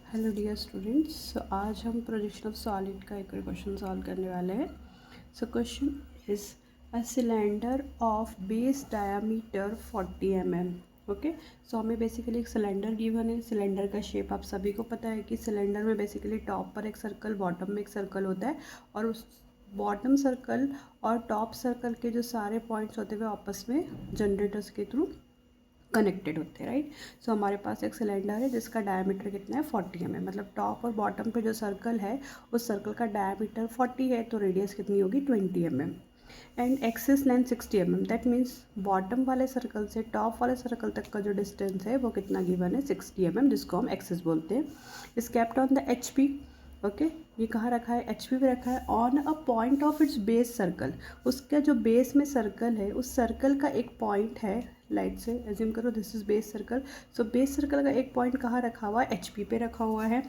Hello dear students, आज हम projection of solid का एक क्वेश्चन सॉल्व करने वाले हैं। So question is a cylinder of base diameter 40 mm। Okay, so हमें बेसिकली एक सिलेंडर गिवन है। सिलेंडर का शेप आप सभी को पता है कि सिलेंडर में बेसिकली टॉप पर एक सर्कल, बॉटम में एक सर्कल होता है, और उस बॉटम सर्कल और टॉप सर्कल के जो सारे पॉइंट्स होते हैं वे आपस में जनरेटर्स के थ्रू कनेक्टेड होते हैं, राइट। सो हमारे पास एक सिलेंडर है जिसका डायमीटर कितना है 40 mm, मतलब टॉप और बॉटम पे जो सर्कल है उस सर्कल का डायमीटर 40 है, तो रेडियस कितनी होगी 20 mm। And axis length 60 mm, that means bottom वाले सर्कल से टॉप वाले सर्कल तक का जो डिस्टेंस है वो कितना गिवन है 60 mm, जिसको हम एक्सिस बोलते हैं। Is kept on the H P. Okay, ये कहाँ रखा है, एच पी पे रखा है on a point of its base circle. उसका जो बेस में सर्कल है उस सर्कल का एक पॉइंट है, लाइट से एज्यूम करो this is base circle. So base circle का एक पॉइंट कहाँ रखा हुआ है, एच पी पे रखा हुआ है,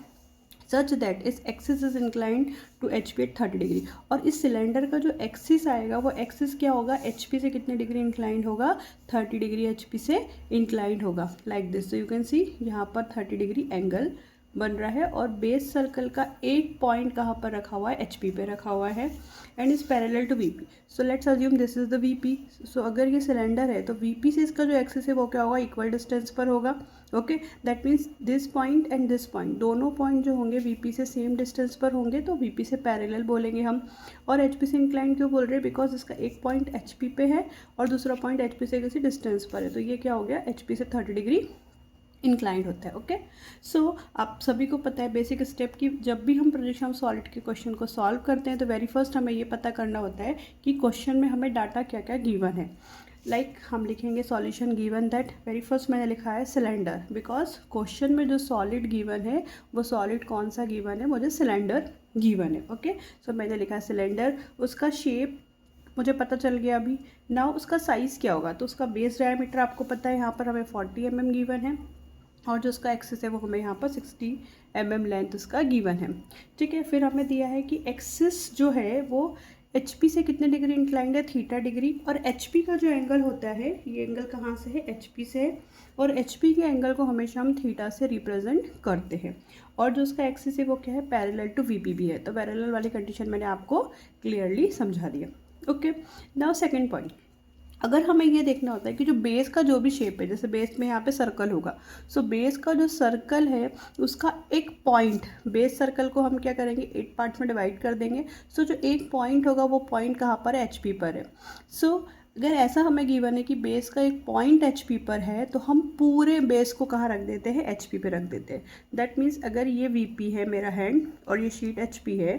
सच दैट इस axis is inclined to H P at 30 degree. और इस सिलेंडर का जो एक्सिस आएगा वो एक्सिस क्या होगा, एच पी से कितने डिग्री इंक्लाइंड होगा, 30 डिग्री एच पी से इंक्लाइंड होगा, like this. So you can see यहाँ पर 30 डिग्री एंगल बन रहा है, और बेस सर्कल का एक पॉइंट कहाँ पर रखा हुआ है, एच पी पे रखा हुआ है, and is parallel to V P. So let's assume this is the V P. So अगर ये सिलेंडर है तो वी पी से इसका जो एक्सिस है वो क्या होगा, इक्वल डिस्टेंस पर होगा। Okay, that means this point and this point, दोनों पॉइंट जो होंगे वी पी से सेम डिस्टेंस पर होंगे, तो वी पी से पैरेलल बोलेंगे हम। और एच पी से इंक्लाइन क्यों बोल रहे हैं, बिकॉज इसका एक पॉइंट एच पी पे है और दूसरा पॉइंट एच पी से किसी डिस्टेंस पर है, तो ये क्या हो गया, एच पी से 30 डिग्री इंक्लाइंड होता है। ओके, सो आप सभी को पता है बेसिक स्टेप की, जब भी हम प्रोजेक्शन ऑफ सॉलिड के क्वेश्चन को सॉल्व करते हैं तो वेरी फर्स्ट हमें ये पता करना होता है कि क्वेश्चन में हमें डाटा क्या क्या गिवन है। लाइक हम लिखेंगे solution given that, very first मैंने लिखा है सिलेंडर, बिकॉज क्वेश्चन में जो सॉलिड गिवन है वो सॉलिड कौन सा गिवन है, मुझे सिलेंडर गिवन है। ओके, सो मैंने लिखा है सिलेंडर, उसका शेप मुझे पता चल गया अभी। नाउ उसका साइज़ क्या होगा, तो उसका बेस डायमीटर आपको पता है, यहाँ पर हमें 40 mm गिवन है, और जो उसका एक्सिस है वो हमें यहाँ पर 60 mm लेंथ उसका गिवन है। ठीक है, फिर हमें दिया है कि एक्सिस जो है वो एच पी से कितने डिग्री इंक्लाइंड है, 30 डिग्री, और एच पी का जो एंगल होता है, ये एंगल कहाँ से है, एच पी से है, और एच पी के एंगल को हमेशा हम थीटा से रिप्रेजेंट करते हैं। और जो उसका एक्सिस है वो क्या है, पैरेलल टू वी पी भी है, तो पैरेलल वाली कंडीशन मैंने आपको क्लियरली समझा दिया। ओके, नाउ सेकेंड पॉइंट, अगर हमें ये देखना होता है कि जो बेस का जो भी शेप है, जैसे बेस में यहाँ पे सर्कल होगा, सो बेस का जो सर्कल है उसका एक पॉइंट, बेस सर्कल को हम क्या करेंगे, 8 पार्ट्स में डिवाइड कर देंगे। सो जो एक पॉइंट होगा वो पॉइंट कहाँ पर है, एच पी पर है। सो अगर ऐसा हमें गिवन है कि बेस का एक पॉइंट एच पी पर है, तो हम पूरे बेस को कहाँ रख देते हैं, एच पी पे रख देते हैं। दैट मीन्स अगर ये वी पी है मेरा हैंड और ये शीट एच पी है,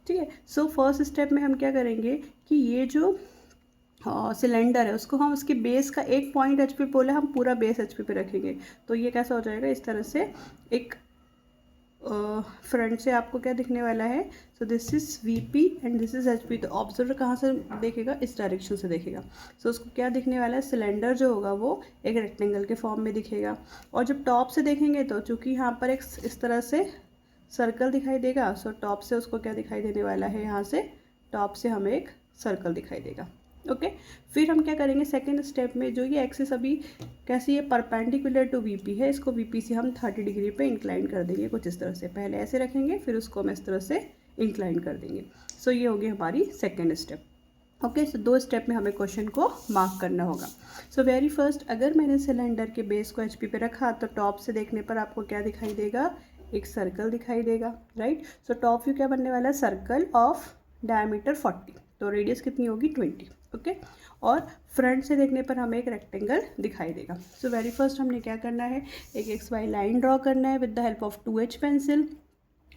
ठीक है। सो फर्स्ट स्टेप में हम क्या करेंगे कि ये जो सिलेंडर है उसको हम उसके बेस का एक पॉइंट एच पी बोले, हम पूरा बेस एच पी पे रखेंगे, तो ये कैसा हो जाएगा, इस तरह से एक फ्रंट से आपको क्या दिखने वाला है, so this is V P and this is H P. तो ऑब्जर्वर कहाँ से देखेगा, इस डायरेक्शन से देखेगा। सो उसको क्या दिखने वाला है, सिलेंडर जो होगा वो एक रेक्टेंगल के फॉर्म में दिखेगा। और जब टॉप से देखेंगे तो चूँकि यहाँ पर एक इस तरह से सर्कल दिखाई देगा, सो टॉप से उसको क्या दिखाई देने वाला है, यहाँ से टॉप से हमें एक सर्कल दिखाई देगा। ओके, फिर हम क्या करेंगे सेकेंड स्टेप में, जो ये एक्सिस अभी कैसी है, परपेंडिकुलर टू वीपी है, इसको वीपी से हम 30 डिग्री पे इंक्लाइन कर देंगे कुछ इस तरह से, पहले ऐसे रखेंगे फिर उसको हम इस तरह से इंक्लाइन कर देंगे। सो ये होगी हमारी सेकेंड स्टेप। ओके, सो 2 स्टेप में हमें क्वेश्चन को मार्क करना होगा। सो वेरी फर्स्ट, अगर मैंने सिलेंडर के बेस को एच पी पे रखा तो टॉप से देखने पर आपको क्या दिखाई देगा, एक सर्कल दिखाई देगा, राइट। सो टॉप व्यू क्या बनने वाला है, सर्कल ऑफ डायमीटर 40, तो रेडियस कितनी होगी 20। ओके, और फ्रंट से देखने पर हमें एक रेक्टेंगल दिखाई देगा। सो वेरी फर्स्ट हमने क्या करना है, एक एक्स वाई लाइन ड्रॉ करना है with the help of 2H pencil.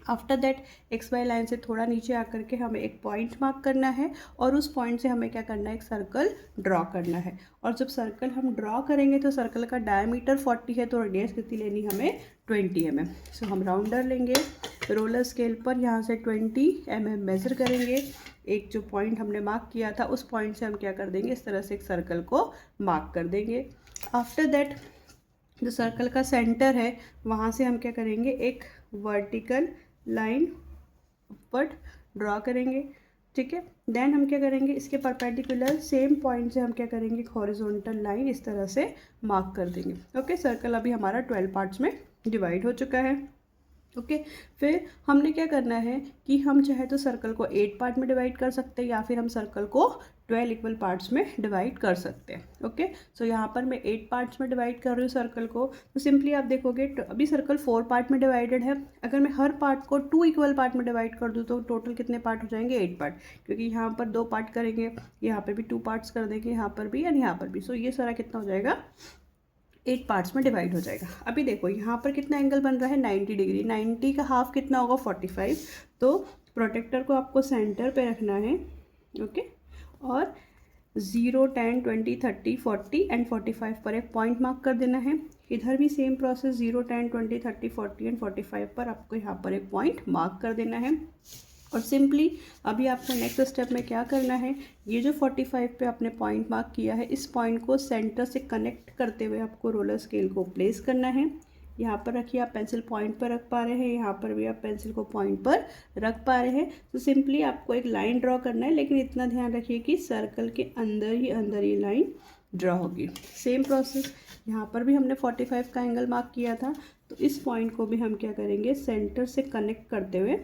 After that X Y line से थोड़ा नीचे आकर के हमें एक पॉइंट मार्क करना है, और उस पॉइंट से हमें क्या करना है, एक सर्कल ड्रॉ करना है। और जब सर्कल हम ड्रॉ करेंगे तो सर्कल का डायमीटर 40 है, तो रेडियस कितनी लेनी हमें 20 mm। सो हम राउंडर लेंगे, रोलर स्केल पर यहाँ से 20 mm मेज़र करेंगे, एक जो पॉइंट हमने मार्क किया था उस पॉइंट से हम क्या कर देंगे, इस तरह से एक सर्कल को मार्क कर देंगे। आफ्टर दैट जो सर्कल का सेंटर है वहाँ से हम क्या करेंगे, एक वर्टिकल लाइन ऊपर ड्रॉ करेंगे, ठीक है। देन हम क्या करेंगे, इसके परपेंडिकुलर सेम पॉइंट से हम क्या करेंगे, एक हॉरिजॉन्टल लाइन इस तरह से मार्क कर देंगे। ओके, सर्कल अभी हमारा 12 पार्ट्स में डिवाइड हो चुका है। ओके फिर हमने क्या करना है कि हम चाहे तो सर्कल को 8 पार्ट में डिवाइड कर सकते हैं या फिर हम सर्कल को 12 इक्वल पार्ट्स में डिवाइड कर सकते हैं। ओके सो यहाँ पर मैं 8 पार्ट्स में डिवाइड कर रही हूँ सर्कल को, तो सिंपली आप देखोगे अभी सर्कल 4 पार्ट में डिवाइडेड है। अगर मैं हर पार्ट को 2 इक्वल पार्ट में डिवाइड कर दूँ तो टोटल कितने पार्ट हो जाएंगे, 8 पार्ट, क्योंकि यहाँ पर 2 पार्ट करेंगे, यहाँ पर भी 2 पार्ट्स कर देंगे, यहाँ पर भी और यहाँ पर भी। सो ये सारा कितना हो जाएगा, 8 पार्ट्स में डिवाइड हो जाएगा। अभी देखो यहाँ पर कितना एंगल बन रहा है, 90 डिग्री। 90 का हाफ कितना होगा, 45। तो प्रोटेक्टर को आपको सेंटर पे रखना है। ओके और 0, 10, 20, 30, 40 एंड 45 पर एक पॉइंट मार्क कर देना है। इधर भी सेम प्रोसेस 0, 10, 20, 30, 40 एंड 45 पर आपको यहाँ पर एक पॉइंट मार्क कर देना है। और सिंपली अभी आपको नेक्स्ट स्टेप में क्या करना है, ये जो 45 पे आपने पॉइंट मार्क किया है, इस पॉइंट को सेंटर से कनेक्ट करते हुए आपको रोलर स्केल को प्लेस करना है। यहाँ पर रखिए, आप पेंसिल पॉइंट पर रख पा रहे हैं, यहाँ पर भी आप पेंसिल को पॉइंट पर रख पा रहे हैं। तो सिंपली आपको एक लाइन ड्रॉ करना है, लेकिन इतना ध्यान रखिए कि सर्कल के अंदर ही लाइन ड्रॉ होगी। सेम प्रोसेस यहाँ पर भी हमने 45 का एंगल मार्क किया था, तो इस पॉइंट को भी हम क्या करेंगे, सेंटर से कनेक्ट करते हुए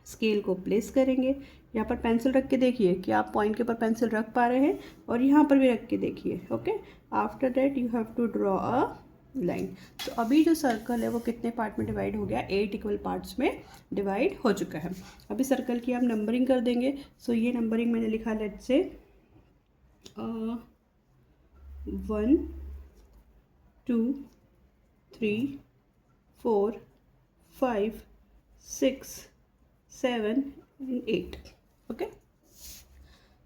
स्केल को प्लेस करेंगे। यहाँ पर पेंसिल रख के देखिए कि आप पॉइंट के ऊपर पेंसिल रख पा रहे हैं, और यहाँ पर भी रख के देखिए। Okay after that you have to draw a line. तो अभी जो सर्कल है वो कितने पार्ट में डिवाइड हो गया, 8 इक्वल पार्ट्स में डिवाइड हो चुका है। अभी सर्कल की आप नंबरिंग कर देंगे। सो ये नंबरिंग मैंने लिखा, let's say 1, 2, 3, 4, 5, 6, 7 and 8। Okay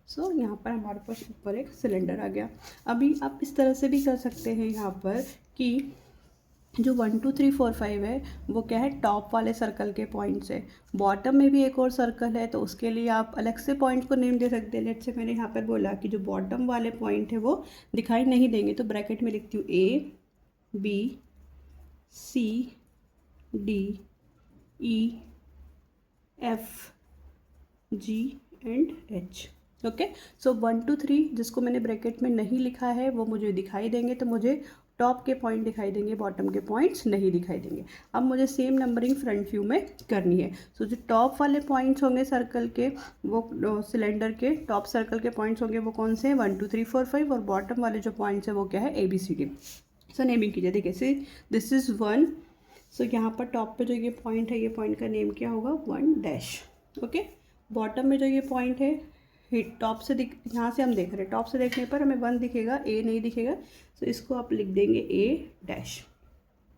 so यहाँ पर हमारे पास ऊपर एक सिलेंडर आ गया। अभी आप इस तरह से भी कर सकते हैं यहाँ पर कि जो 1, 2, 3, 4, 5 है वो क्या है, टॉप वाले सर्कल के पॉइंट्स है। बॉटम में भी एक और सर्कल है, तो उसके लिए आप अलग से पॉइंट को नेम दे सकते हैं। लेट्स से मैंने यहाँ पर बोला कि जो बॉटम वाले पॉइंट है वो दिखाई नहीं देंगे, तो ब्रैकेट में लिखती हूँ A, B, C, D, E, F, G and H। Okay so 1, 2, 3 जिसको मैंने ब्रैकेट में नहीं लिखा है वो मुझे दिखाई देंगे, तो मुझे टॉप के पॉइंट दिखाई देंगे, बॉटम के पॉइंट्स नहीं दिखाई देंगे। अब मुझे सेम नंबरिंग फ्रंट व्यू में करनी है। सो जो टॉप वाले पॉइंट्स होंगे सर्कल के, वो सिलेंडर के टॉप सर्कल के पॉइंट्स होंगे वो कौन से हैं, 1, 2, 3, 4, 5। और बॉटम वाले जो पॉइंट्स हैं वो क्या है, ABCD। सो नेमिंग कीजिए, देखिए सी दिस इज़ 1। सो यहाँ पर टॉप पे जो ये पॉइंट है, ये पॉइंट का नेम क्या होगा, 1 डैश। ओके बॉटम में जो ये पॉइंट है, टॉप से यहाँ से हम देख रहे हैं, टॉप से देखने पर हमें 1 दिखेगा, A नहीं दिखेगा, तो इसको आप लिख देंगे A डैश।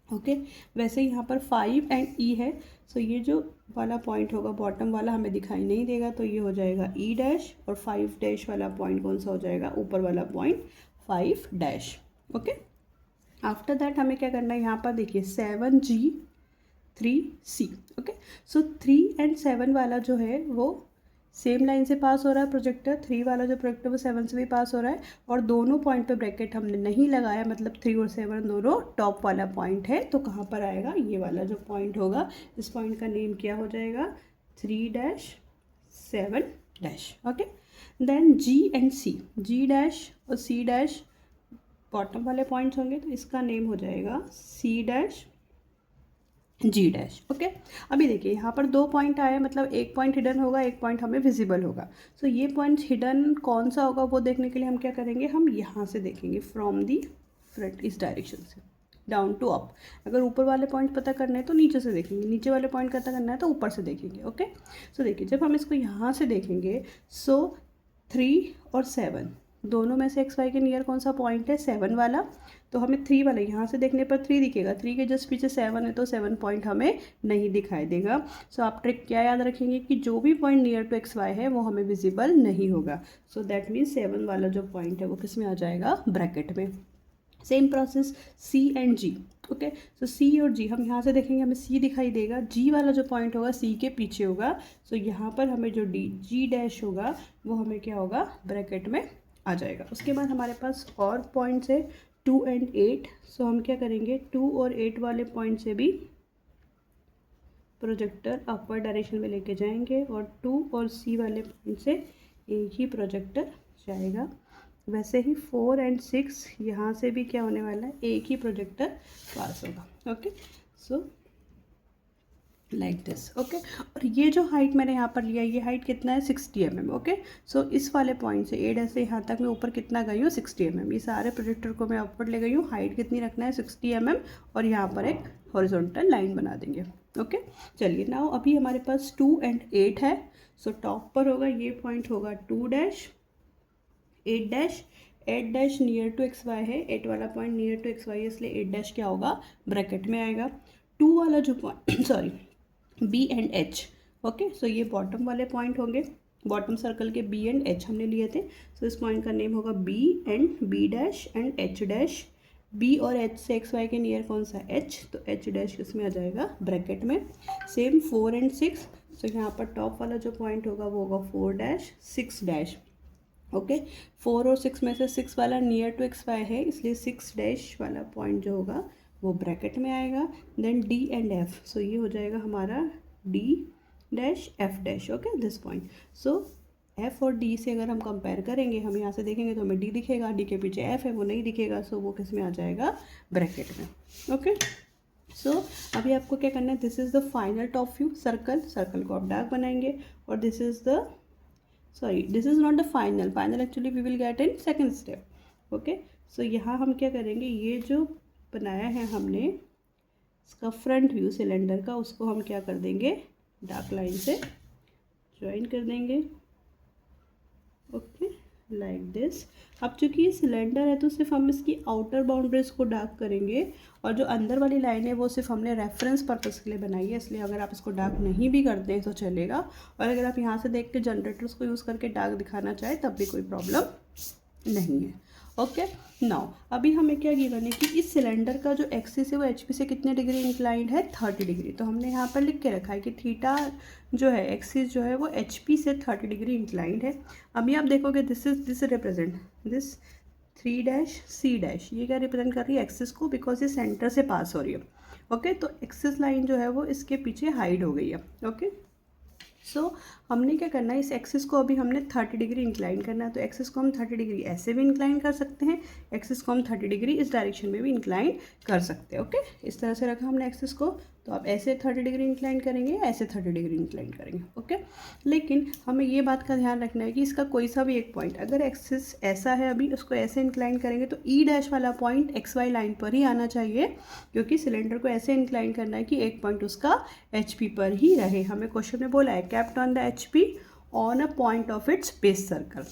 ओके वैसे यहाँ पर 5 एंड E है, सो ये जो वाला पॉइंट होगा बॉटम वाला हमें दिखाई नहीं देगा, तो ये हो जाएगा E डैश। और 5 डैश वाला पॉइंट कौन सा हो जाएगा, ऊपर वाला point 5 dash. Okay after that हमें क्या करना है, यहाँ पर देखिए 7G 3C। Okay so 3 and 7 वाला जो है वो सेम लाइन से पास हो रहा है प्रोजेक्टर, 3 वाला जो प्रोजेक्टर वो 7 से भी पास हो रहा है, और दोनों पॉइंट पे ब्रैकेट हमने नहीं लगाया, मतलब 3 और 7 दोनों टॉप वाला पॉइंट है। तो कहाँ पर आएगा, ये वाला जो पॉइंट होगा, इस पॉइंट का नेम क्या हो जाएगा, 3 dash 7 dash. Okay then G and C, G dash और C डैश बॉटम वाले पॉइंट्स होंगे, तो इसका नेम हो जाएगा C dash G dash. Okay अभी देखिए यहाँ पर 2 पॉइंट आए, मतलब एक पॉइंट हिडन होगा, एक पॉइंट हमें विजिबल होगा। सो ये पॉइंट हिडन कौन सा होगा वो देखने के लिए हम क्या करेंगे, हम यहाँ से देखेंगे फ्रॉम दी फ्रंट, इस डायरेक्शन से डाउन टू अप। अगर ऊपर वाले पॉइंट पता करना है तो नीचे से देखेंगे, नीचे वाले पॉइंट पता करना है तो ऊपर से देखेंगे। ओके सो देखिए जब हम इसको यहाँ से देखेंगे, सो 3 और 7 दोनों में से XY के नियर कौन सा पॉइंट है, 7 वाला, तो हमें 3 वाला यहाँ से देखने पर 3 दिखेगा, 3 के जस्ट पीछे 7 है, तो 7 पॉइंट हमें नहीं दिखाई देगा। सो आप ट्रिक क्या याद रखेंगे कि जो भी पॉइंट नियर टू XY है वो हमें विजिबल नहीं होगा। सो दैट मीन्स 7 वाला जो पॉइंट है वो किस में आ जाएगा, ब्रैकेट में। Same process C and G। Okay so C और G हम यहाँ से देखेंगे, हमें C दिखाई देगा, G वाला जो पॉइंट होगा C के पीछे होगा। सो यहाँ पर हमें जो G डैश होगा वो हमें क्या होगा, ब्रैकेट में आ जाएगा। उसके बाद हमारे पास और पॉइंट्स है 2 एंड 8। सो हम क्या करेंगे, 2 और 8 वाले पॉइंट से भी प्रोजेक्टर अपवर्ड डायरेक्शन में लेके जाएंगे, और 2 और C वाले पॉइंट से एक ही प्रोजेक्टर जाएगा। वैसे ही 4 एंड 6 यहाँ से भी क्या होने वाला है, एक ही प्रोजेक्टर पास होगा। Okay so like this, okay. और ये जो हाइट मैंने यहाँ पर लिया, ये हाइट कितना है 60 mm, ओके। सो इस वाले पॉइंट से ए डैश से यहाँ तक मैं ऊपर कितना गई हूँ 60 mm। ये सारे प्रोजेक्टर को मैं अपवर्ड ले गई हूँ। हाइट कितनी रखना है 60 mm, और यहाँ पर एक हॉरिजॉन्टल लाइन बना देंगे, ओके। चलिए नाउ अभी हमारे पास 2 and 8 है। सो टॉप पर होगा, ये पॉइंट होगा 2 dash 8 dash. 8 dash near to X Y है, 8 वाला point near to X Y है, इसलिए 8 डैश क्या होगा, ब्रैकेट में आएगा। 2 वाला जो point sorry B and H, okay. So ये बॉटम वाले पॉइंट होंगे, बॉटम सर्कल के बी एंड एच हमने लिए थे। सो इस पॉइंट का नेम होगा B and B dash and H dash. B और एच से एक्स वाई के नियर कौन सा, एच, तो एच डैश किसमें आ जाएगा, ब्रैकेट में। Same 4 and 6। सो यहाँ पर टॉप वाला जो पॉइंट होगा वो होगा 4 डैश 6 डैश, ओके। 4 और 6 में से 6 वाला नियर टू एक्स वाई है, इसलिए 6 डैश वाला पॉइंट जो होगा वो ब्रैकेट में आएगा। देन डी एंड एफ, सो ये हो जाएगा हमारा D dash F dash, okay, this point. So F और डी से अगर हम कंपेयर करेंगे, हम यहाँ से देखेंगे तो हमें डी दिखेगा, डी के पीछे एफ है वो नहीं दिखेगा, सो वो किस में आ जाएगा, ब्रैकेट में, ओके। सो अभी आपको क्या करना है, this is the final top view circle. Circle को आप डार्क बनाएंगे, और this is the sorry this is not the final, final actually we will get in second step, okay. So यहाँ हम क्या करेंगे, ये जो बनाया है हमने इसका फ्रंट व्यू सिलेंडर का, उसको हम क्या कर देंगे, डार्क लाइन से ज्वाइन कर देंगे, ओके, लाइक दिस। अब चूंकि ये सिलेंडर है तो सिर्फ हम इसकी आउटर बाउंड्रीज को डार्क करेंगे, और जो अंदर वाली लाइन है वो सिर्फ हमने रेफरेंस पर्पस के लिए बनाई है, इसलिए अगर आप इसको डार्क नहीं भी करते हैं तो चलेगा। और अगर आप यहाँ से देख के जनरेटर्स को यूज़ करके डार्क दिखाना चाहें तब भी कोई प्रॉब्लम नहीं है, ओके। नाउ अभी हमें क्या गिवन है कि इस सिलेंडर का जो एक्सिस है वो एचपी से कितने डिग्री इंक्लाइंड है, 30 डिग्री। तो हमने यहाँ पर लिख के रखा है कि थीटा जो है, एक्सिस जो है वो एचपी से 30 डिग्री इंक्लाइंड है। अभी आप देखोगे this represent this 3 dash C dash, ये क्या रिप्रेजेंट कर रही है, एक्सिस को, बिकॉज ये सेंटर से पास हो रही है, ओके। तो एक्सिस लाइन जो है वो इसके पीछे हाइड हो गई है, ओके। सो हमने क्या करना है, इस एक्सिस को अभी हमने 30 डिग्री इंक्लाइन करना है। तो एक्सिस को हम 30 डिग्री ऐसे भी इंक्लाइन कर सकते हैं, एक्सिस को हम 30 डिग्री इस डायरेक्शन में भी इंक्लाइन कर सकते हैं, ओके। इस तरह से रखा हमने एक्सिस को, तो आप ऐसे 30 डिग्री इंक्लाइन करेंगे या ऐसे 30 डिग्री इंक्लाइन करेंगे, ओके। लेकिन हमें ये बात का ध्यान रखना है कि इसका कोई सा भी एक पॉइंट, अगर एक्सिस ऐसा है अभी उसको ऐसे इंक्लाइन करेंगे तो ई डैश वाला पॉइंट एक्स वाई लाइन पर ही आना चाहिए, क्योंकि सिलेंडर को ऐसे इंक्लाइन करना है कि एक पॉइंट उसका एच पी पर ही रहे। हमें क्वेश्चन में बोला है kept on the H P on a point of its base circle,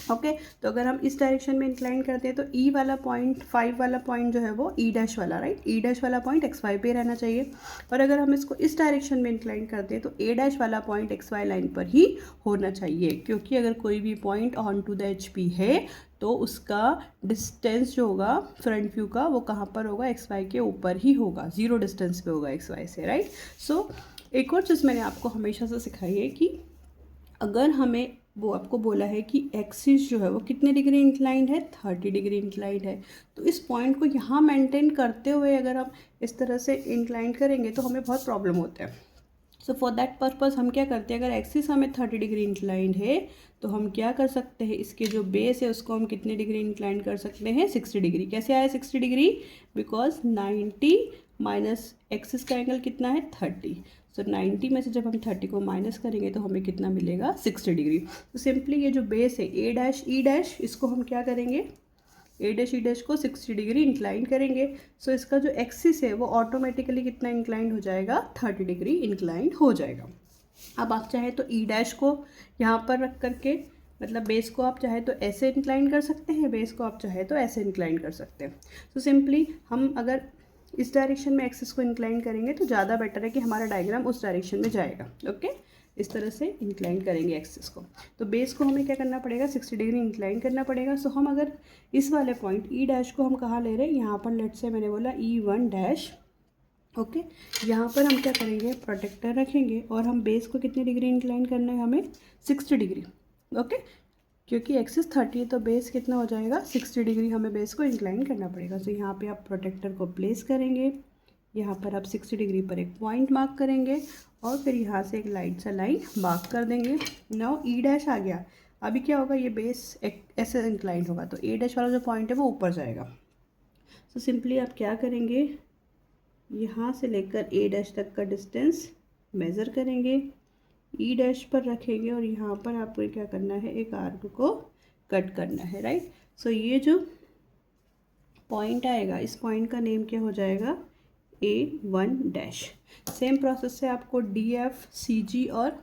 okay. तो अगर हम इस डायरेक्शन में इंक्लाइन करते हैं तो ई वाला पॉइंट, 5 वाला पॉइंट जो है वो ई डैश वाला, राइट, ई डैश वाला पॉइंट एक्स वाई पे रहना चाहिए। और अगर हम इसको इस डायरेक्शन में इंक्लाइन करते हैं तो ए डैश वाला पॉइंट एक्स वाई लाइन पर ही होना चाहिए, क्योंकि अगर कोई भी point on to the H P है तो उसका डिस्टेंस जो होगा फ्रंट व्यू का वो कहाँ पर होगा, एक्स वाई के ऊपर ही होगा, 0 डिस्टेंस पे होगा एक्स वाई से, राइट। सो एक और चीज़ मैंने आपको हमेशा से सिखाई है कि अगर हमें वो आपको बोला है कि एक्सिस जो है वो कितने डिग्री इंक्लाइंड है, 30 डिग्री इंक्लाइंड है, तो इस पॉइंट को यहाँ मेंटेन करते हुए अगर हम इस तरह से इंक्लाइन करेंगे तो हमें बहुत प्रॉब्लम होता है। सो फॉर दैट पर्पज़ हम क्या करते हैं, अगर एक्सिस हमें 30 डिग्री इंक्लाइंड है तो हम क्या कर सकते हैं, इसके जो बेस है उसको हम कितने डिग्री इंक्लाइन कर सकते हैं, 60 डिग्री। कैसे आया 60 डिग्री, बिकॉज 90 माइनस एक्सिस का एंगल कितना है 30। सो 90 में से जब हम 30 को माइनस करेंगे तो हमें कितना मिलेगा, 60 डिग्री। तो सिंपली ये जो बेस है ए डैश ई डैश, इसको हम क्या करेंगे, ए डैश ई डैश को 60 डिग्री इंक्लाइन करेंगे। सो इसका जो एक्सिस है वो ऑटोमेटिकली कितना इंक्लाइन हो जाएगा, 30 डिग्री इंक्लाइन हो जाएगा। अब आप चाहे तो ई डैश को यहाँ पर रख करके, मतलब बेस को आप चाहे तो ऐसे इंक्लाइन कर सकते हैं, बेस को आप चाहे तो ऐसे इंक्लाइन कर सकते हैं। तो सिंपली हम अगर इस डायरेक्शन में एक्सिस को इंक्लाइन करेंगे तो ज़्यादा बेटर है कि हमारा डायग्राम उस डायरेक्शन में जाएगा, ओके। इस तरह से इंक्लाइन करेंगे एक्सिस को, तो बेस को हमें क्या करना पड़ेगा, 60 डिग्री इंक्लाइन करना पड़ेगा। सो हम अगर इस वाले पॉइंट ई डैश को हम कहाँ ले रहे हैं, यहाँ पर लेट से मैंने बोला E1 डैश, ओके। यहाँ पर हम क्या करेंगे, प्रोटेक्टर रखेंगे और हम बेस को कितनी डिग्री इंक्लाइन करना है हमें, 60 डिग्री, ओके। क्योंकि एक्सिस 30 है तो बेस कितना हो जाएगा, 60 डिग्री हमें बेस को इंक्लाइन करना पड़ेगा। तो यहाँ पे आप प्रोटेक्टर को प्लेस करेंगे, यहाँ पर आप 60 डिग्री पर एक पॉइंट मार्क करेंगे और फिर यहाँ से एक लाइट सा लाइन मार्क कर देंगे। नाउ ई डैश आ गया, अभी क्या होगा, ये बेस ऐसे इंक्लाइन होगा तो ए डैश वाला जो पॉइंट है वो ऊपर जाएगा। तो सिंपली आप क्या करेंगे, यहाँ से लेकर ए डैश तक का डिस्टेंस मेज़र करेंगे, ई डैश पर रखेंगे और यहाँ पर आपको क्या करना है, एक आर्क को कट करना है, राइट। सो ये जो पॉइंट आएगा, इस पॉइंट का नेम क्या हो जाएगा, A1 डैश। सेम प्रोसेस से आपको DF, CG और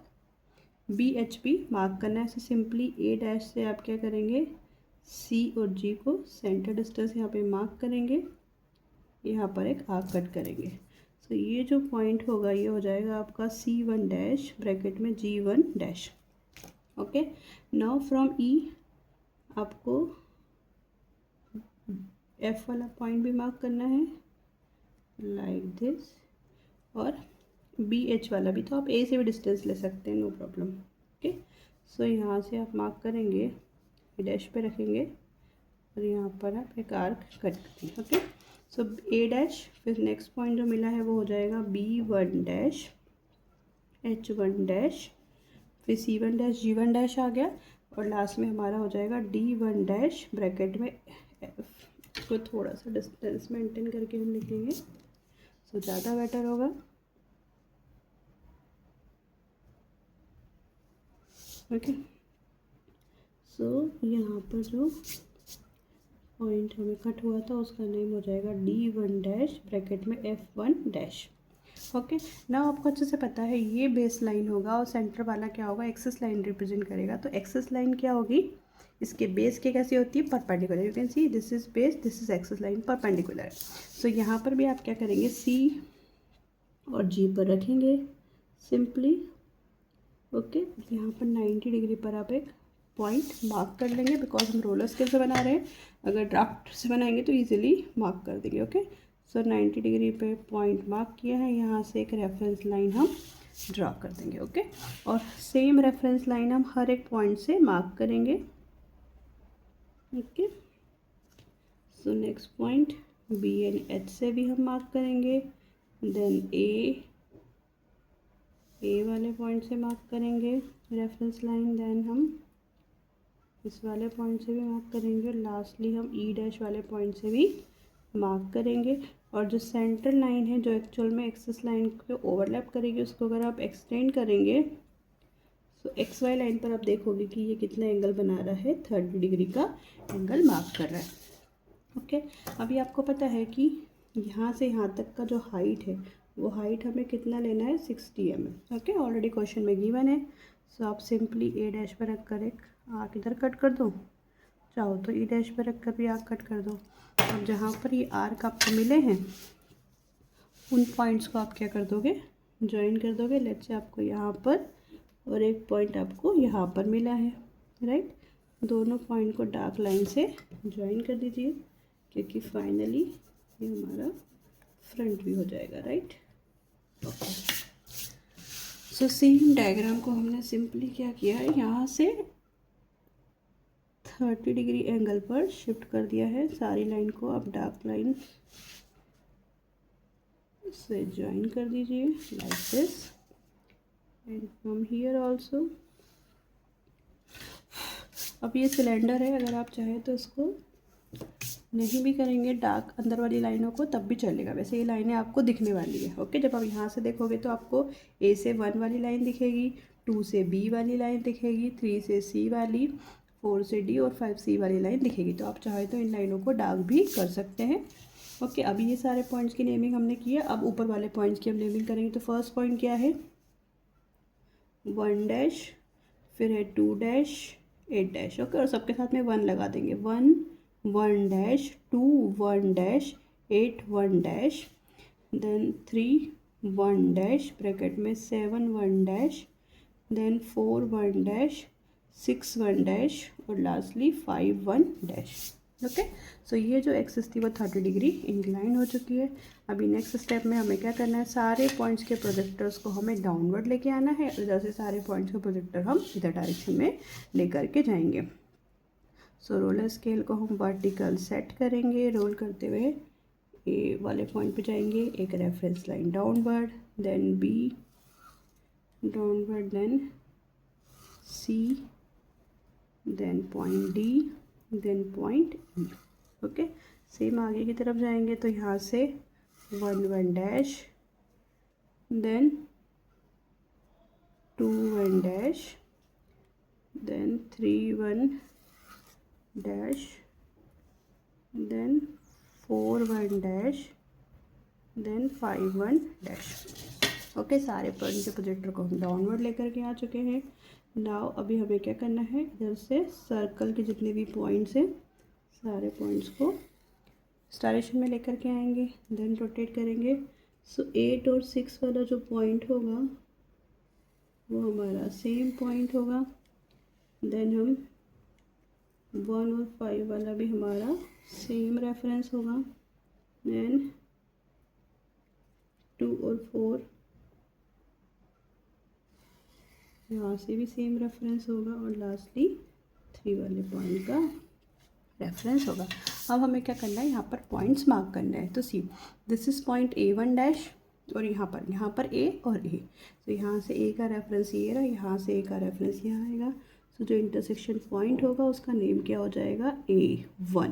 BHP मार्क करना है। ऐसे सिंपली A डैश से आप क्या करेंगे, C और G को सेंटर डिस्टेंस यहाँ पे मार्क करेंगे, यहाँ पर एक आर्क कट करेंगे। सो ये जो पॉइंट होगा ये हो जाएगा आपका C1 डैश ब्रैकेट में G1 dash. Okay, now from E आपको F वाला पॉइंट भी मार्क करना है लाइक दिस, और BH वाला भी, तो आप A से भी डिस्टेंस ले सकते हैं, नो प्रॉब्लम। ओके, सो यहाँ से आप मार्क करेंगे, A डैश पे रखेंगे और यहाँ पर आप एक आर्क कट करेंगे। ओके, सो A डैश, फिर नेक्स्ट पॉइंट जो मिला है वो हो जाएगा B1 डैश, H1 डैश, फिर C1 डैश, G1 डैश आ गया, और लास्ट में हमारा हो जाएगा D1 डैश ब्रैकेट में F को थोड़ा सा डिस्टेंस मेंटेन करके हम लिखेंगे, सो ज़्यादा बेटर होगा। ओके, सो यहाँ पर जो पॉइंट हमें कट हुआ था उसका नेम हो जाएगा D1 डैश ब्रैकेट में F1 डैश। ओके, ना आपको अच्छे से पता है ये बेस लाइन होगा और सेंटर वाला क्या होगा, एक्सिस लाइन रिप्रेजेंट करेगा। तो एक्सिस लाइन क्या होगी, इसके बेस के कैसी होती है, perpendicular. You can see this is base, this is axis line, perpendicular है। सो यहाँ पर भी आप क्या करेंगे, C और G पर रखेंगे सिंपली। ओके, यहाँ पर 90 डिग्री पर आप एक पॉइंट मार्क कर लेंगे, बिकॉज हम रोलर स्केल से बना रहे हैं, अगर ड्राफ्ट से बनाएंगे तो इजीली मार्क कर देंगे। ओके, सो 90 डिग्री पे पॉइंट मार्क किया है, यहाँ से एक रेफरेंस लाइन हम ड्रा कर देंगे। ओके, और सेम रेफरेंस लाइन हम हर एक पॉइंट से मार्क करेंगे। Okay, so next point B and H से भी हम मार्क करेंगे, देन A वाले पॉइंट से मार्क करेंगे रेफरेंस लाइन, देन हम इस वाले पॉइंट से भी मार्क करेंगे, लास्टली हम E डैश वाले पॉइंट से भी मार्क करेंगे। और जो सेंटर लाइन है जो एक्चुअल में एक्सिस लाइन पे ओवरलैप करेगी, उसको अगर आप एक्सटेंड करेंगे तो XY लाइन पर आप देखोगे कि ये कितना एंगल बना रहा है, 30 डिग्री का एंगल मार्क कर रहा है। ओके, अभी आपको पता है कि यहाँ से यहाँ तक का जो हाइट है वो हाइट हमें कितना लेना है, 60 mm। ओके, ऑलरेडी क्वेश्चन में गिवन है। सो आप सिंपली A डैश पर रख कर एक आर्क इधर कट कर दो, चाहो तो E डैश पर रख कर भी आर्क कट कर दो। अब जहाँ पर ये आर्क आपको मिले हैं उन पॉइंट्स को आप क्या कर दोगे, ज्वाइन कर दोगे। लेट्स से आपको यहाँ पर और एक पॉइंट आपको यहाँ पर मिला है, राइट। दोनों पॉइंट को डार्क लाइन से ज्वाइन कर दीजिए, क्योंकि फाइनली ये हमारा फ्रंट व्यू हो जाएगा, right. Okay, so same diagram को हमने सिंपली क्या किया है, यहाँ से 30 डिग्री एंगल पर शिफ्ट कर दिया है। सारी लाइन को आप डार्क लाइन से ज्वाइन कर दीजिए like this, and from here also. अब ये सिलेंडर है, अगर आप चाहें तो इसको नहीं भी करेंगे डार्क अंदर वाली लाइनों को तब भी चलेगा। वैसे ये लाइनें आपको दिखने वाली है। ओके, जब आप यहाँ से देखोगे तो आपको A से 1 वाली लाइन दिखेगी, 2 से B वाली लाइन दिखेगी, 3 से C वाली, 4 से D और 5 C वाली लाइन दिखेगी। तो आप चाहे तो इन लाइनों को डार्क भी कर सकते हैं। ओके, अभी ये सारे पॉइंट्स की नेमिंग हमने की है। अब ऊपर वाले पॉइंट्स की हम नेमिंग करेंगे। तो फर्स्ट पॉइंट क्या है, 1 डैश, फिर है 2 डैश, 8 डैश। ओके, और सबके साथ में 1 लगा देंगे, 1 1 dash, 2 1 dash, 8 1 dash, then 3 1 dash bracket में 7 1 डैश, देन 4 1 डैश, 6 1 डैश, और लास्टली 5 1 डैश। ओके, सो ये जो एक्सिस थी वो 30 डिग्री इंक्लाइन हो चुकी है। अभी नेक्स्ट स्टेप में हमें क्या करना है, सारे पॉइंट्स के प्रोजेक्टर्स को हमें डाउनवर्ड लेके आना है, इधर से सारे पॉइंट्स के प्रोजेक्टर हम इधर डायरेक्शन में लेकर के जाएंगे। सो रोलर स्केल को हम वर्टिकल सेट करेंगे, रोल करते हुए A वाले पॉइंट पे जाएंगे, एक reference line downward, then B downward, then C, then point D, then point E। Okay, same आगे की तरफ जाएंगे तो यहाँ से 1 1 dash, then 2 1 dash, then 3 1 dash, then 4 1 dash, then 5 1 dash। Okay, सारे पॉइंट के प्रोजेक्टर को हम डाउनवर्ड लेकर के आ चुके हैं। नाउ अभी हमें क्या करना है, इधर से सर्कल के जितने भी पॉइंट्स हैं सारे पॉइंट्स को स्टारेशन में लेकर के आएंगे, देन रोटेट करेंगे। सो 8 और 6 वाला जो पॉइंट होगा वो हमारा सेम पॉइंट होगा। देन हम 1 और 5 वाला भी हमारा सेम रेफरेंस होगा। देन 2 और 4 यहाँ से भी सेम रेफरेंस होगा, और लास्टली 3 वाले पॉइंट का रेफरेंस होगा। अब हमें क्या करना है, यहाँ पर पॉइंट्स मार्क करना है। तो see this is point A1 dash, और यहाँ पर A और A। तो यहाँ से A का रेफरेंस ये रहा, यहाँ से A का रेफरेंस यहाँ आएगा। तो जो इंटरसेक्शन पॉइंट होगा उसका नेम क्या हो जाएगा, A1।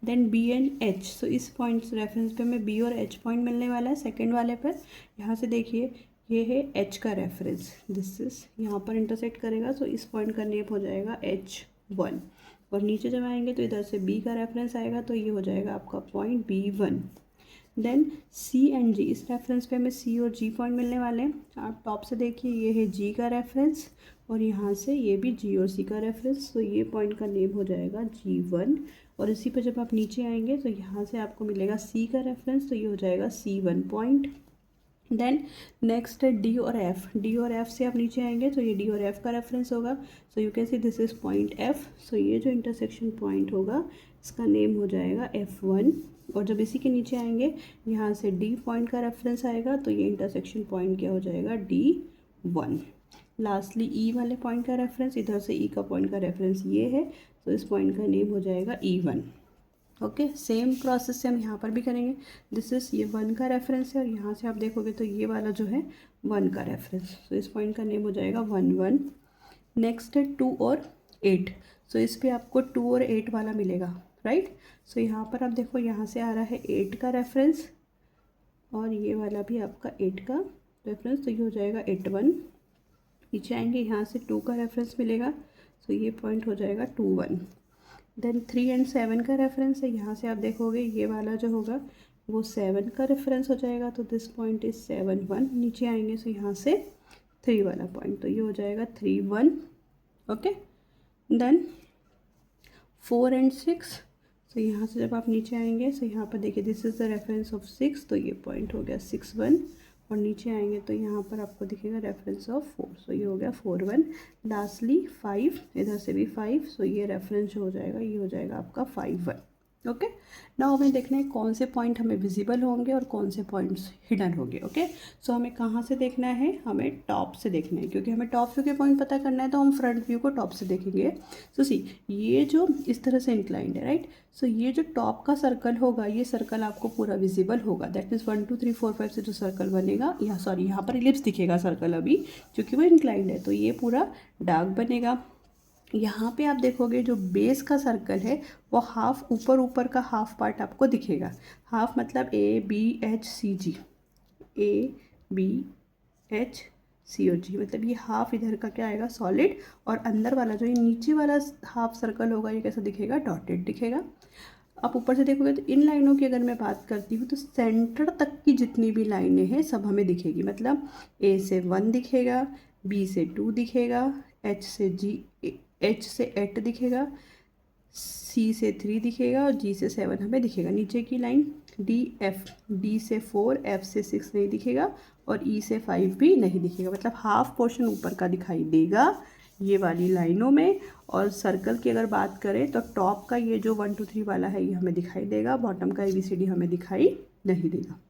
Then B and H, so इस पॉइंट रेफरेंस पे हमें B और H पॉइंट मिलने वाला है सेकेंड वाले पर। यहाँ से देखिए ये है H का रेफरेंस, दिस इज यहाँ पर इंटरसेक्ट करेगा, सो इस पॉइंट का नेम हो जाएगा H1। और नीचे जब आएंगे तो इधर से B का रेफरेंस आएगा, तो ये हो जाएगा आपका point B1। Then C and G, इस रेफरेंस पे हमें C और G पॉइंट मिलने वाले हैं। आप टॉप से देखिए ये है G का रेफरेंस, और यहाँ से ये भी G और C का रेफरेंस, तो ये पॉइंट का नेम हो जाएगा G1। और इसी पर जब आप नीचे आएंगे तो यहाँ से आपको मिलेगा C का रेफरेंस, तो ये हो जाएगा C1 पॉइंट। देन नेक्स्ट है D और F से आप नीचे आएंगे तो ये D और F का रेफरेंस होगा। So you can see this is point F। सो ये जो इंटरसेक्शन पॉइंट होगा इसका नेम हो जाएगा F1। और जब इसी के नीचे आएंगे यहाँ से D पॉइंट का रेफरेंस आएगा, तो ये इंटरसेक्शन पॉइंट क्या हो जाएगा, D1। लास्टली E वाले पॉइंट का रेफरेंस, इधर से E का पॉइंट का रेफरेंस ये है, तो इस पॉइंट का नेम हो जाएगा E1। ओके, सेम प्रोसेस से हम यहाँ पर भी करेंगे। दिस इज ये 1 का रेफरेंस है, और यहाँ से आप देखोगे तो ये वाला जो है 1 का रेफरेंस, तो इस पॉइंट का नेम हो जाएगा 1 1। नेक्स्ट है 2 और 8, सो इस पे आपको 2 और 8 वाला मिलेगा, राइट। सो यहाँ पर आप देखो यहाँ से आ रहा है 8 का रेफरेंस, और ये वाला भी आपका 8 का रेफरेंस, तो ये हो जाएगा 8 1। नीचे आएंगे यहाँ से 2 का रेफरेंस मिलेगा, सो ये पॉइंट हो जाएगा 2 1। देन 3 एंड 7 का रेफरेंस है, यहाँ से आप देखोगे ये वाला जो होगा वो 7 का रेफरेंस हो जाएगा, तो दिस पॉइंट इज 7 1। नीचे आएंगे तो यहाँ से 3 वाला पॉइंट, तो ये हो जाएगा 3 1। ओके, देन 4 एंड 6, तो यहाँ से जब आप नीचे आएंगे तो यहाँ पर देखिए this is the reference of 6, तो ये पॉइंट हो गया 6 1। और नीचे आएंगे तो यहाँ पर आपको दिखेगा रेफरेंस ऑफ 4, सो ये हो गया 4 1। लास्टली 5, इधर से भी 5, सो ये रेफरेंस जो हो जाएगा ये हो जाएगा आपका 5 1। ओके, नाउ हमें देखना है कौन से पॉइंट हमें विजिबल होंगे और कौन से पॉइंट्स हिडन होंगे। ओके, सो हमें कहाँ से देखना है, हमें टॉप से देखना है, क्योंकि हमें टॉप व्यू के पॉइंट पता करना है तो हम फ्रंट व्यू को टॉप से देखेंगे। सो सी ये जो इस तरह से इंक्लाइंड है, राइट। सो ये जो टॉप का सर्कल होगा ये सर्कल आपको पूरा विजिबल होगा, दैट मीन्स 1 2 3 4 5 से जो सर्कल बनेगा, या सॉरी यहाँ पर इलिप्स दिखेगा सर्कल अभी क्योंकि वो इंक्लाइंड है, तो ये पूरा डार्क बनेगा। यहाँ पे आप देखोगे जो बेस का सर्कल है वो हाफ ऊपर का हाफ पार्ट आपको दिखेगा। हाफ मतलब ABHCG, ABHCOG, मतलब ये हाफ इधर का क्या आएगा, सॉलिड। और अंदर वाला जो ये नीचे वाला हाफ सर्कल होगा ये कैसा दिखेगा, डॉटेड दिखेगा। आप ऊपर से देखोगे तो इन लाइनों की अगर मैं बात करती हूँ तो सेंटर तक की जितनी भी लाइनें हैं सब हमें दिखेगी, मतलब A से 1 दिखेगा, B से 2 दिखेगा, H से 8 दिखेगा, C से 3 दिखेगा, और G से 7 हमें दिखेगा। नीचे की लाइन D से 4, F से 6 नहीं दिखेगा, और E से 5 भी नहीं दिखेगा, मतलब हाफ पोर्शन ऊपर का दिखाई देगा ये वाली लाइनों में। और सर्कल की अगर बात करें तो टॉप का ये जो 1 2 3 वाला है ये हमें दिखाई देगा, बॉटम का ABCD हमें दिखाई नहीं देगा।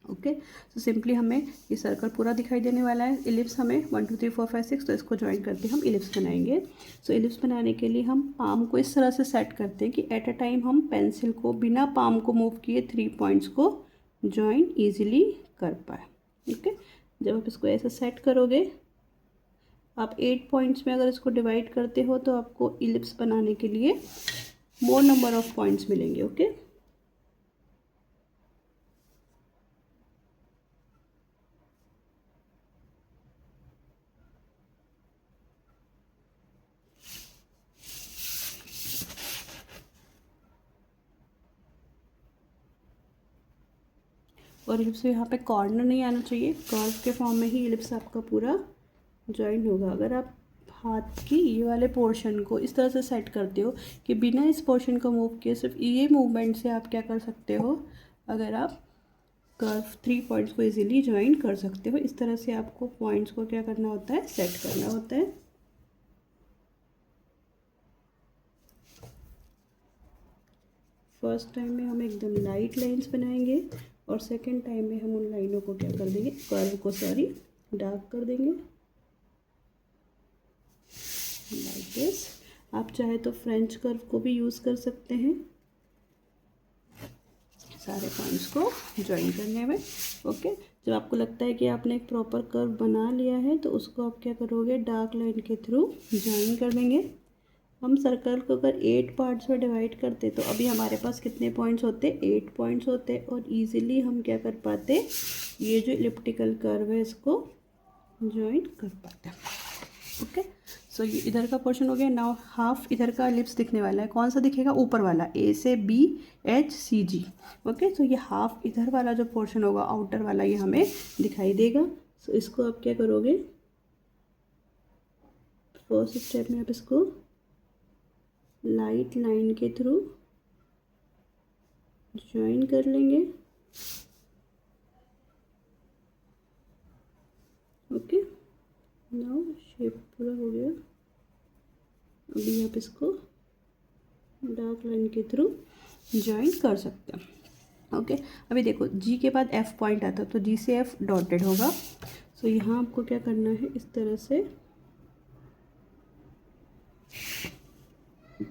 ओके, सो सिंपली हमें ये सर्कल पूरा दिखाई देने वाला है। इलिप्स हमें 1 2 3 4 5 6, तो इसको ज्वाइन करके हम इलिप्स बनाएंगे। सो इलिप्स बनाने के लिए हम पाम को इस तरह से सेट करते हैं कि एट अ टाइम हम पेंसिल को बिना पाम को मूव किए 3 पॉइंट्स को ज्वाइन ईजिली कर पाए। ओके, जब आप इसको ऐसे सेट करोगे, आप 8 पॉइंट्स में अगर इसको डिवाइड करते हो तो आपको इलिप्स बनाने के लिए मोर नंबर ऑफ पॉइंट्स मिलेंगे। ओके, और इलिप्स यहाँ पे कॉर्नर नहीं आना चाहिए, कर्व के फॉर्म में ही इलिप्स आपका पूरा ज्वाइन होगा। अगर आप हाथ की ये वाले पोर्शन को इस तरह से सेट करते हो कि बिना इस पोर्शन को मूव किए सिर्फ ये मूवमेंट से आप क्या कर सकते हो, अगर आप कर्व 3 पॉइंट्स को इजीली ज्वाइन कर सकते हो। इस तरह से आपको पॉइंट्स को क्या करना होता है, सेट करना होता है। फर्स्ट टाइम में हम एकदम लाइट लाइंस बनाएंगे और सेकंड टाइम में हम उन लाइनों को क्या कर देंगे, कर्व को डार्क कर देंगे लाइक दिस। आप चाहे तो फ्रेंच कर्व को भी यूज़ कर सकते हैं सारे पॉइंट्स को ज्वाइन करने में। ओके, जब आपको लगता है कि आपने एक प्रॉपर कर्व बना लिया है तो उसको आप क्या करोगे, डार्क लाइन के थ्रू ज्वाइन कर देंगे। हम सर्कल को अगर 8 पार्ट्स में डिवाइड करते तो अभी हमारे पास कितने पॉइंट्स होते, 8 पॉइंट्स होते, और इजीली हम क्या कर पाते, ये जो इलिप्टिकल कर्व है इसको ज्वाइन कर पाते हैं। ओके, सो ये इधर का पोर्शन हो गया। नाउ हाफ इधर का इलिप्स दिखने वाला है, कौन सा दिखेगा, ऊपर वाला, ए से बी एच सी जी। ओके, तो ये हाफ इधर वाला जो पोर्शन होगा आउटर वाला ये हमें दिखाई देगा। सो इसको आप क्या करोगे, फर्स्ट स्टेप में आप इसको लाइट लाइन के थ्रू ज्वाइन कर लेंगे। ओके, नाउ शेप पूरा हो गया। अभी आप इसको डार्क लाइन के थ्रू ज्वाइन कर सकते हैं। ओके, अभी देखो जी के बाद एफ पॉइंट आता है तो जी से एफ डॉटेड होगा। सो यहाँ आपको क्या करना है, इस तरह से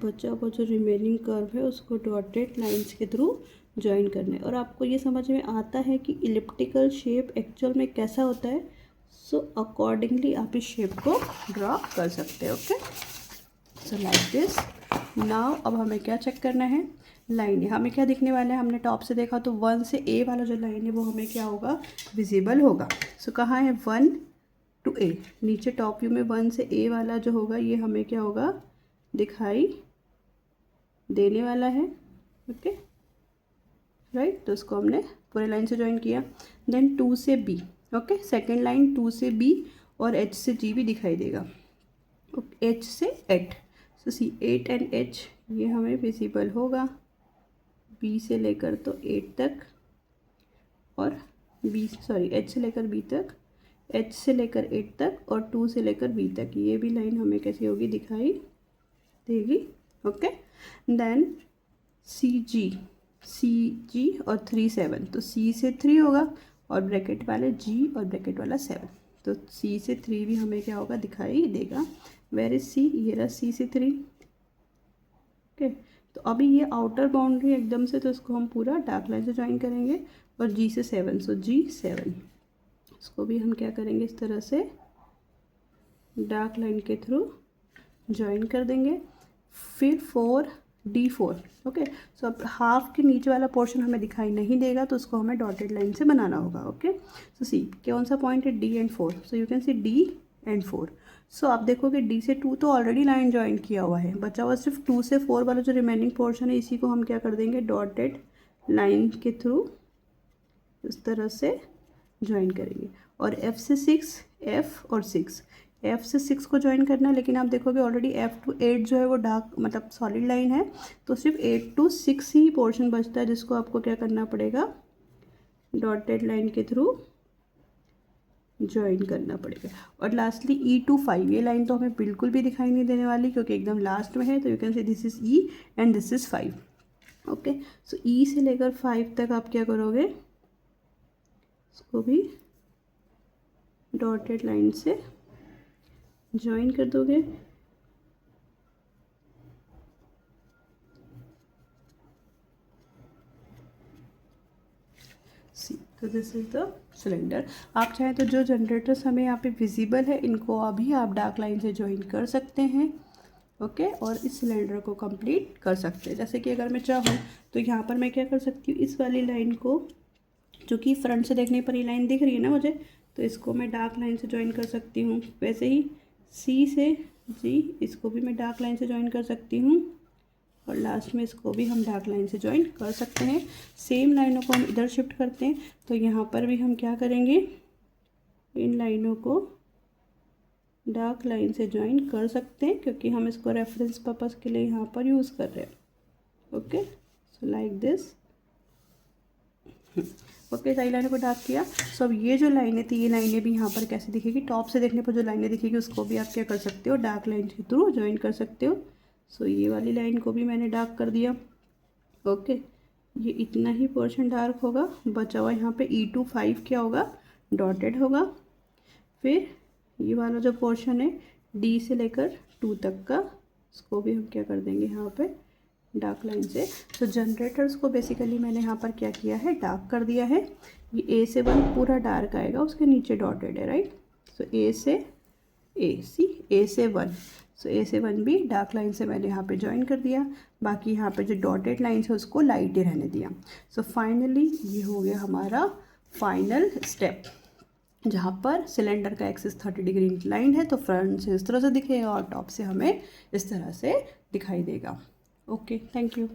बचा हुआ जो रिमेनिंग कर्व है उसको डॉटेड लाइंस के थ्रू ज्वाइन करना है। और आपको ये समझ में आता है कि इलिप्टिकल शेप एक्चुअल में कैसा होता है। सो अकॉर्डिंगली आप इस शेप को ड्रॉ कर सकते हो। Okay, so like this. Now अब हमें क्या चेक करना है, लाइन हमें क्या दिखने वाला है, हमने टॉप से देखा तो 1 से ए वाला जो लाइन है वो हमें क्या होगा, विजिबल होगा। सो कहाँ है, 1 to ए, नीचे टॉप व्यू में 1 से ए वाला जो होगा ये हमें क्या होगा, दिखाई देने वाला है। ओके राइट, तो उसको हमने पूरे लाइन से ज्वाइन किया। देन 2 से बी, ओके, सेकेंड लाइन 2 से बी और एच से जी भी दिखाई देगा। एच से 8, सो सी 8 एंड एच ये हमें विजिबल होगा, बी से लेकर तो 8 तक, और एच से लेकर बी तक, एच से लेकर 8 तक और 2 से लेकर बी तक, ये भी लाइन हमें कैसी होगी, दिखाई देगी। ओके, देन सी जी और 3 7, तो सी से 3 होगा और ब्रैकेट वाले जी और ब्रैकेट वाला 7, तो सी से 3 भी हमें क्या होगा, दिखाई देगा। वेर इज सी, ये रहा सी से 3। ओके, तो अभी ये आउटर बाउंड्री एकदम से, तो इसको हम पूरा डार्क लाइन से ज्वाइन करेंगे। और जी से 7, सो जी 7, इसको भी हम क्या करेंगे, इस तरह से डार्क लाइन के थ्रू ज्वाइन कर देंगे। फिर 4 D4। ओके, सो अब हाफ के नीचे वाला पोर्शन हमें दिखाई नहीं देगा तो उसको हमें डॉटेड लाइन से बनाना होगा। ओके, सो सी कौन सा पॉइंट है, D and 4, so you can see D and 4। सो आप देखोगे D से 2 तो ऑलरेडी लाइन ज्वाइन किया हुआ है, बचा हुआ सिर्फ 2 से 4 वाला जो रिमेनिंग पोर्शन है, इसी को हम क्या कर देंगे, डॉटेड लाइन के थ्रू इस तरह से ज्वाइन करेंगे। और F से 6, F और 6, F से 6 को ज्वाइन करना है, लेकिन आप देखोगे ऑलरेडी F to 8 जो है वो डार्क मतलब सॉलिड लाइन है, तो सिर्फ 8 to 6 ही पोर्शन बचता है जिसको आपको क्या करना पड़ेगा, डॉटेड लाइन के थ्रू ज्वाइन करना पड़ेगा। और लास्टली E to 5, ये लाइन तो हमें बिल्कुल भी दिखाई नहीं देने वाली क्योंकि एकदम लास्ट में है, तो you can say this is E and this is 5। Okay, so E से लेकर 5 तक आप क्या करोगे, इसको भी डॉटेड लाइन से ज्वाइन कर दोगे। सी, तो दिस इज द सिलेंडर। आप चाहें तो जो जनरेटर्स हमें यहाँ पे विजिबल है इनको अभी आप डार्क लाइन से ज्वाइन कर सकते हैं। ओके, और इस सिलेंडर को कंप्लीट कर सकते हैं। जैसे कि अगर मैं चाहूँ तो यहाँ पर मैं क्या कर सकती हूँ, इस वाली लाइन को, जो कि फ्रंट से देखने पर ये लाइन दिख रही है ना मुझे, तो इसको मैं डार्क लाइन से ज्वाइन कर सकती हूँ। वैसे ही सी से जी, इसको भी मैं डार्क लाइन से ज्वाइन कर सकती हूँ। और लास्ट में इसको भी हम डार्क लाइन से ज्वाइन कर सकते हैं। सेम लाइनों को हम इधर शिफ्ट करते हैं, तो यहाँ पर भी हम क्या करेंगे, इन लाइनों को डार्क लाइन से ज्वाइन कर सकते हैं, क्योंकि हम इसको रेफरेंस पर्पस के लिए यहाँ पर यूज़ कर रहे हैं। Okay, so like this. Okay, सारी लाइनों को डार्क किया। सो अब ये जो लाइनें थी, ये लाइनें भी यहाँ पर कैसे दिखेगी, टॉप से देखने पर जो लाइनें दिखेगी उसको भी आप क्या कर सकते हो, डार्क लाइन के थ्रू ज्वाइन कर सकते हो। सो ये वाली लाइन को भी मैंने डार्क कर दिया। ओके, ये इतना ही पोर्शन डार्क होगा, बचा हुआ यहाँ पे E25 क्या होगा, डॉटेड होगा। फिर ये वाला जो पोर्शन है D से लेकर 2 तक का, उसको भी हम क्या कर देंगे यहाँ पे डार्क लाइन से। तो जनरेटर्स को बेसिकली मैंने यहाँ पर क्या किया है, डार्क कर दिया है। ये A से 1 पूरा डार्क आएगा, उसके नीचे डॉटेड है, राइट। सो A से A से 1, सो A से 1 भी डार्क लाइन से मैंने यहाँ पे ज्वाइन कर दिया। बाकी यहाँ पे जो डॉटेड लाइन है उसको लाइट ही रहने दिया। सो फाइनली ये हो गया हमारा फाइनल स्टेप, जहाँ पर सिलेंडर का एक्सिस 30 डिग्री इंक्लाइंड है, तो फ्रंट से इस तरह से दिखेगा और टॉप से हमें इस तरह से दिखाई देगा। Okay, thank you.